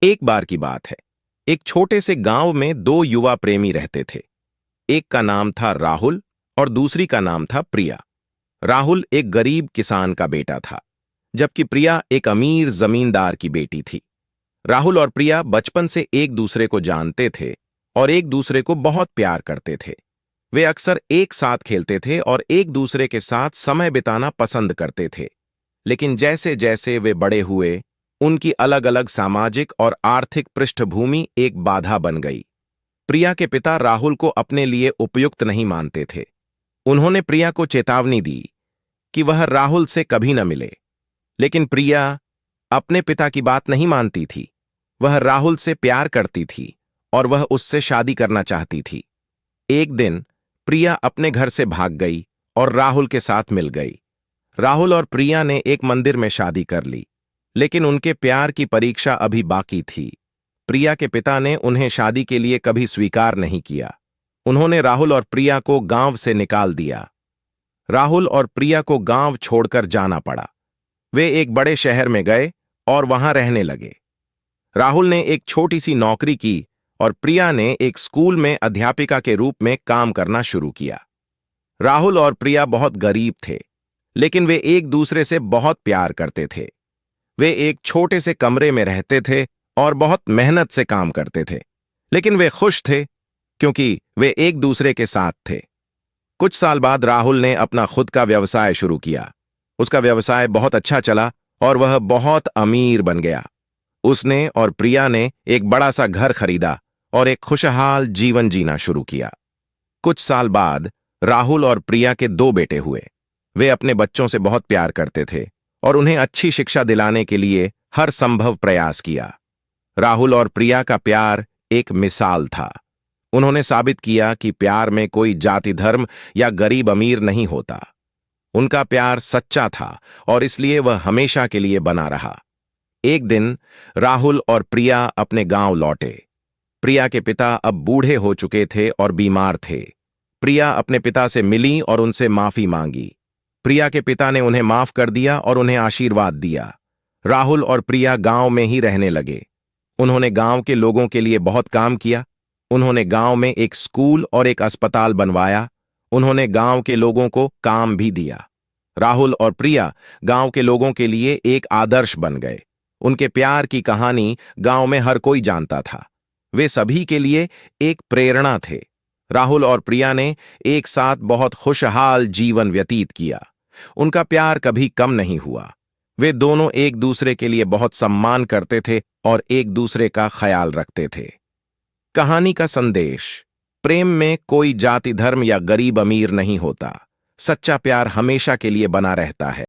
एक बार की बात है। एक छोटे से गांव में दो युवा प्रेमी रहते थे। एक का नाम था राहुल और दूसरी का नाम था प्रिया। राहुल एक गरीब किसान का बेटा था, जबकि प्रिया एक अमीर जमींदार की बेटी थी। राहुल और प्रिया बचपन से एक दूसरे को जानते थे और एक दूसरे को बहुत प्यार करते थे। वे अक्सर एक साथ खेलते थे और एक दूसरे के साथ समय बिताना पसंद करते थे। लेकिन जैसे जैसे वे बड़े हुए, उनकी अलग अलग सामाजिक और आर्थिक पृष्ठभूमि एक बाधा बन गई। प्रिया के पिता राहुल को अपने लिए उपयुक्त नहीं मानते थे। उन्होंने प्रिया को चेतावनी दी कि वह राहुल से कभी न मिले। लेकिन प्रिया अपने पिता की बात नहीं मानती थी। वह राहुल से प्यार करती थी और वह उससे शादी करना चाहती थी। एक दिन प्रिया अपने घर से भाग गई और राहुल के साथ मिल गई। राहुल और प्रिया ने एक मंदिर में शादी कर ली, लेकिन उनके प्यार की परीक्षा अभी बाकी थी। प्रिया के पिता ने उन्हें शादी के लिए कभी स्वीकार नहीं किया। उन्होंने राहुल और प्रिया को गांव से निकाल दिया। राहुल और प्रिया को गांव छोड़कर जाना पड़ा। वे एक बड़े शहर में गए और वहां रहने लगे। राहुल ने एक छोटी सी नौकरी की और प्रिया ने एक स्कूल में अध्यापिका के रूप में काम करना शुरू किया। राहुल और प्रिया बहुत गरीब थे, लेकिन वे एक दूसरे से बहुत प्यार करते थे। वे एक छोटे से कमरे में रहते थे और बहुत मेहनत से काम करते थे, लेकिन वे खुश थे क्योंकि वे एक दूसरे के साथ थे। कुछ साल बाद राहुल ने अपना खुद का व्यवसाय शुरू किया। उसका व्यवसाय बहुत अच्छा चला और वह बहुत अमीर बन गया। उसने और प्रिया ने एक बड़ा सा घर खरीदा और एक खुशहाल जीवन जीना शुरू किया। कुछ साल बाद राहुल और प्रिया के दो बेटे हुए। वे अपने बच्चों से बहुत प्यार करते थे और उन्हें अच्छी शिक्षा दिलाने के लिए हर संभव प्रयास किया। राहुल और प्रिया का प्यार एक मिसाल था। उन्होंने साबित किया कि प्यार में कोई जाति धर्म या गरीब अमीर नहीं होता। उनका प्यार सच्चा था और इसलिए वह हमेशा के लिए बना रहा। एक दिन राहुल और प्रिया अपने गांव लौटे। प्रिया के पिता अब बूढ़े हो चुके थे और बीमार थे। प्रिया अपने पिता से मिली और उनसे माफी मांगी। प्रिया के पिता ने उन्हें माफ कर दिया और उन्हें आशीर्वाद दिया। राहुल और प्रिया गांव में ही रहने लगे। उन्होंने गांव के लोगों के लिए बहुत काम किया। उन्होंने गांव में एक स्कूल और एक अस्पताल बनवाया। उन्होंने गांव के लोगों को काम भी दिया। राहुल और प्रिया गांव के लोगों के लिए एक आदर्श बन गए। उनके प्यार की कहानी गांव में हर कोई जानता था। वे सभी के लिए एक प्रेरणा थे। राहुल और प्रिया ने एक साथ बहुत खुशहाल जीवन व्यतीत किया। उनका प्यार कभी कम नहीं हुआ। वे दोनों एक दूसरे के लिए बहुत सम्मान करते थे और एक दूसरे का ख्याल रखते थे। कहानी का संदेश: प्रेम में कोई जाति धर्म या गरीब अमीर नहीं होता। सच्चा प्यार हमेशा के लिए बना रहता है।